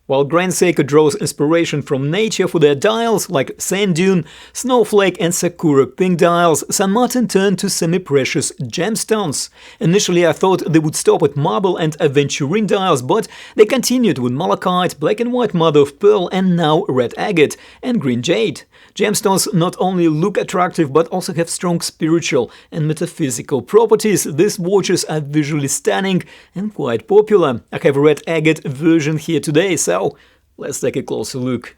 While Grand Seiko draws inspiration from nature for their dials like sand dune, snowflake and sakura pink dials, San Martin turned to semi-precious gemstones. Initially I thought they would stop at marble and aventurine dials, but they continued with malachite, black and white mother of pearl and now red agate and green jade. Gemstones not only look attractive but also have strong spiritual and metaphysical properties. These watches are visually stunning and quite popular. I have a red agate version here today, so let's take a closer look.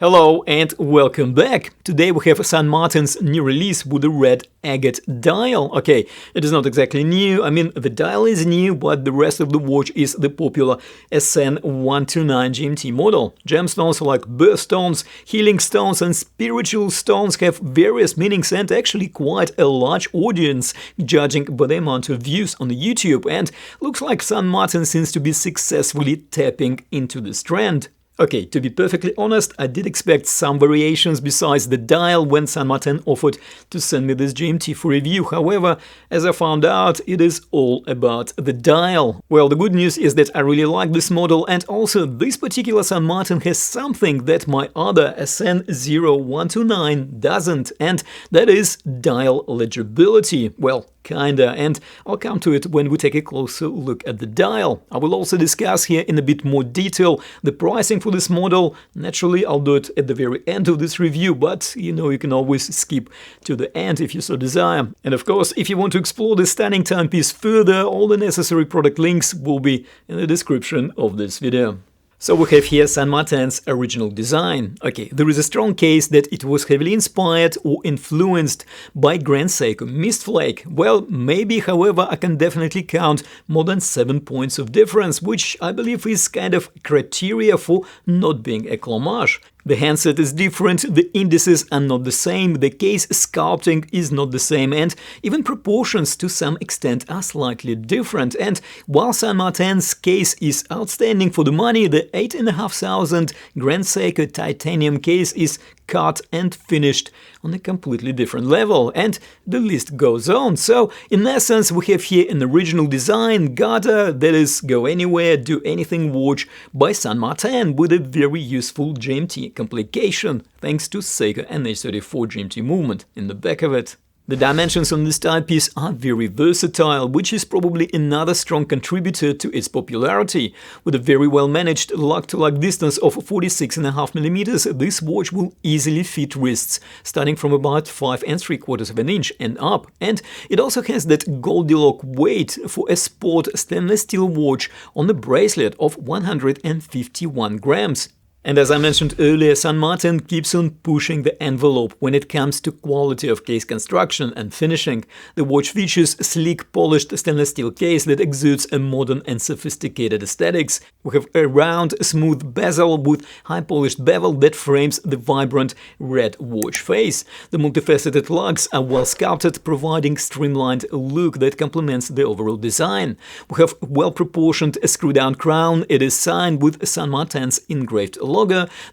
Hello and welcome back! Today we have San Martin's new release with the Red Agate Dial. Okay, it is not exactly new, I mean the dial is new, but the rest of the watch is the popular SN0129 GMT model. Gemstones like birthstones, healing stones and spiritual stones have various meanings and actually quite a large audience, judging by the amount of views on YouTube, and looks like San Martin seems to be successfully tapping into this trend. Okay, to be perfectly honest, I did expect some variations besides the dial when San Martin offered to send me this GMT for review. However, as I found out, it is all about the dial. Well, the good news is that I really like this model, and also this particular San Martin has something that my other SN0129 doesn't, and that is dial legibility. Well, kinda, and I'll come to it when we take a closer look at the dial. I will also discuss here in a bit more detail the pricing for this model. Naturally, I'll do it at the very end of this review, but you know, you can always skip to the end if you so desire. And of course, if you want to explore this stunning timepiece further, all the necessary product links will be in the description of this video. So we have here San Martin's original design. Okay, there is a strong case that it was heavily inspired or influenced by Grand Seiko Mist Flake. Well, maybe, however, I can definitely count more than 7 points of difference, which I believe is kind of criteria for not being a clomage. The handset is different, the indices are not the same, the case sculpting is not the same, and even proportions to some extent are slightly different. And while San Martin's case is outstanding for the money, the 8,500 Grand Seiko titanium case is cut and finished on a completely different level, and the list goes on. So, in essence, we have here an original design, GADA, that is go anywhere, do anything watch by San Martin with a very useful GMT complication, thanks to Seiko NH34 GMT movement in the back of it. The dimensions on this timepiece are very versatile, which is probably another strong contributor to its popularity. With a very well managed lug-to-lug distance of 46.5mm, this watch will easily fit wrists, starting from about 5 3/4 inches and up. And it also has that Goldilocks weight for a sport stainless steel watch on the bracelet of 151 grams. And as I mentioned earlier, San Martin keeps on pushing the envelope when it comes to quality of case construction and finishing. The watch features sleek polished stainless steel case that exudes a modern and sophisticated aesthetics. We have a round, smooth bezel with high polished bevel that frames the vibrant red watch face. The multifaceted lugs are well sculpted, providing streamlined look that complements the overall design. We have well proportioned screw-down crown. It is signed with San Martin's engraved logo.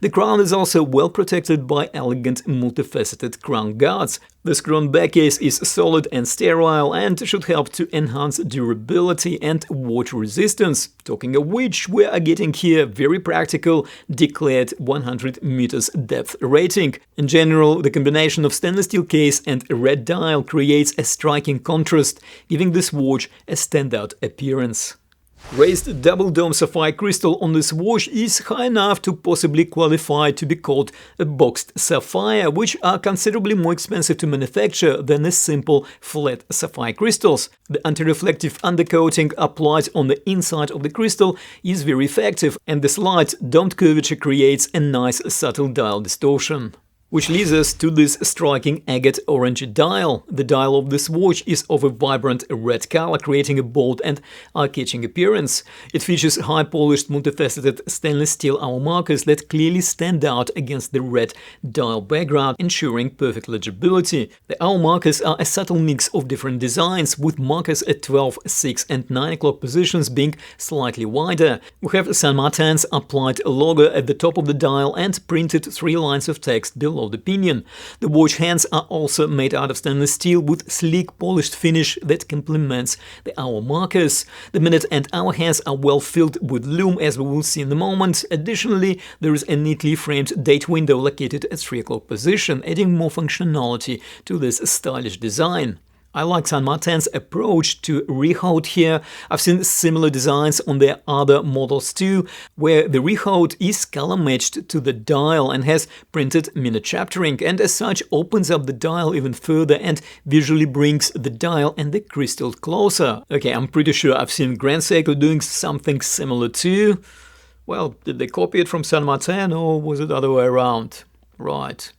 The crown is also well protected by elegant multifaceted crown guards. The screw-on back case is solid and sterile and should help to enhance durability and water resistance. Talking of which, we are getting here very practical, declared 100 meters depth rating. In general, the combination of stainless steel case and a red dial creates a striking contrast, giving this watch a standout appearance. Raised double dome sapphire crystal on this watch is high enough to possibly qualify to be called a boxed sapphire, which are considerably more expensive to manufacture than the simple flat sapphire crystals. The anti-reflective undercoating applied on the inside of the crystal is very effective, and the slight domed curvature creates a nice subtle dial distortion. Which leads us to this striking agate orange dial. The dial of this watch is of a vibrant red color, creating a bold and eye-catching appearance. It features high-polished, multifaceted stainless steel hour markers that clearly stand out against the red dial background, ensuring perfect legibility. The hour markers are a subtle mix of different designs, with markers at 12, 6 and 9 o'clock positions being slightly wider. We have San Martin's applied logo at the top of the dial and printed 3 lines of text below of the pinion. The watch hands are also made out of stainless steel with sleek polished finish that complements the hour markers. The minute and hour hands are well filled with lume, as we will see in a moment. Additionally, there is a neatly framed date window located at 3 o'clock position, adding more functionality to this stylish design. I like San Martin's approach to rehaut here. I've seen similar designs on their other models too, where the rehaut is color matched to the dial and has printed minute chaptering, and as such opens up the dial even further and visually brings the dial and the crystal closer. Okay, I'm pretty sure I've seen Grand Seiko doing something similar too. Well, did they copy it from San Martin, or was it the other way around? Right.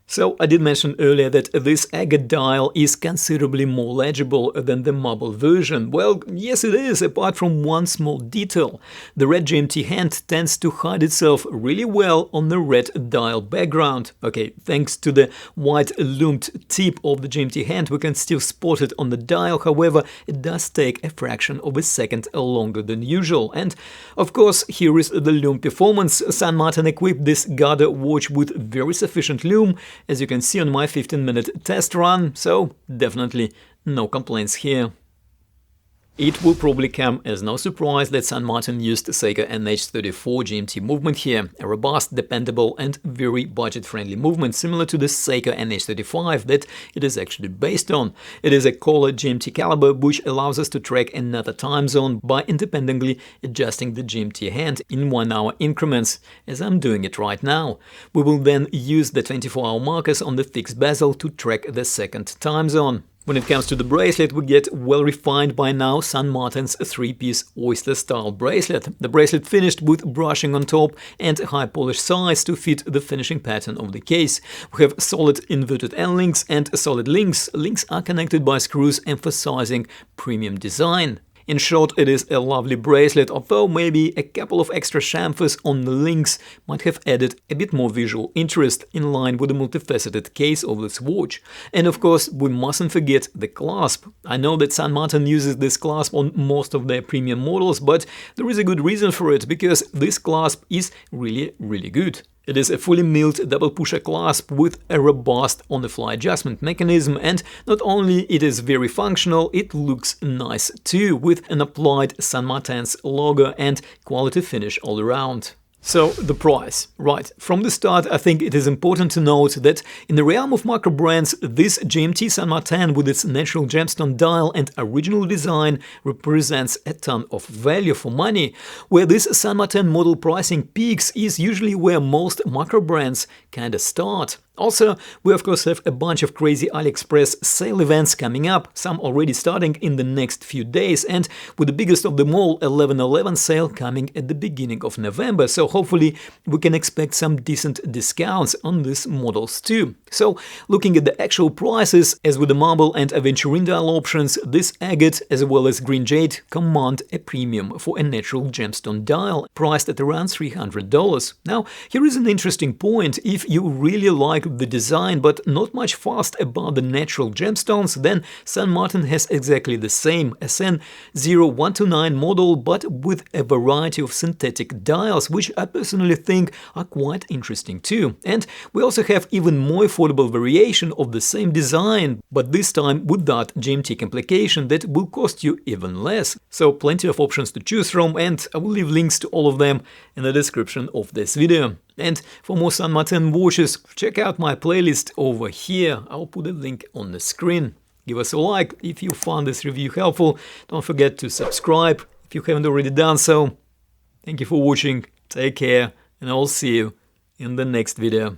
So I did mention earlier that this agate dial is considerably more legible than the marble version. Well, yes it is, apart from one small detail. The red GMT hand tends to hide itself really well on the red dial background. Okay, thanks to the white lumed tip of the GMT hand we can still spot it on the dial, however it does take a fraction of a second longer than usual. And of course here is the lume performance. San Martin equipped this GADA watch with very sufficient lume, as you can see on my 15-minute test run, so definitely no complaints here. It will probably come as no surprise that San Martin used Seiko NH34 GMT movement here, a robust, dependable and very budget-friendly movement similar to the Seiko NH35 that it is actually based on. It is a collar GMT caliber which allows us to track another time zone by independently adjusting the GMT hand in 1-hour increments, as I'm doing it right now. We will then use the 24-hour markers on the fixed bezel to track the second time zone. When it comes to the bracelet, we get well refined by now San Martin's 3-piece oyster-style bracelet. The bracelet finished with brushing on top and high polish sides to fit the finishing pattern of the case. We have solid inverted end links and solid links. Links are connected by screws, emphasizing premium design. In short, it is a lovely bracelet, although maybe a couple of extra chamfers on the links might have added a bit more visual interest in line with the multifaceted case of this watch. And of course, we mustn't forget the clasp. I know that San Martin uses this clasp on most of their premium models, but there is a good reason for it, because this clasp is really good. It is a fully milled double pusher clasp with a robust on-the-fly adjustment mechanism, and not only it is very functional, it looks nice too, with an applied San Martin's logo and quality finish all around. So, the price. Right, from the start I think it is important to note that in the realm of macro brands, this GMT San Martin with its natural gemstone dial and original design represents a ton of value for money. Where this San Martin model pricing peaks is usually where most macro brands kinda start. Also, we of course have a bunch of crazy AliExpress sale events coming up, some already starting in the next few days, and with the biggest of them all, 11/11 sale coming at the beginning of November, so hopefully we can expect some decent discounts on these models too. So, looking at the actual prices, as with the marble and aventurine dial options, this agate as well as green jade command a premium for a natural gemstone dial, priced at around $300. Now, here is an interesting point. If you really like the design but not much fussed about the natural gemstones, then San Martin has exactly the same SN0129 model but with a variety of synthetic dials, which I personally think are quite interesting too. And we also have even more affordable variation of the same design, but this time with that GMT complication that will cost you even less. So plenty of options to choose from, and I will leave links to all of them in the description of this video. And for more San Martin watches, check out my playlist over here. I'll put a link on the screen. Give us a like if you found this review helpful. Don't forget to subscribe if you haven't already done so. Thank you for watching, take care, and I'll see you in the next video.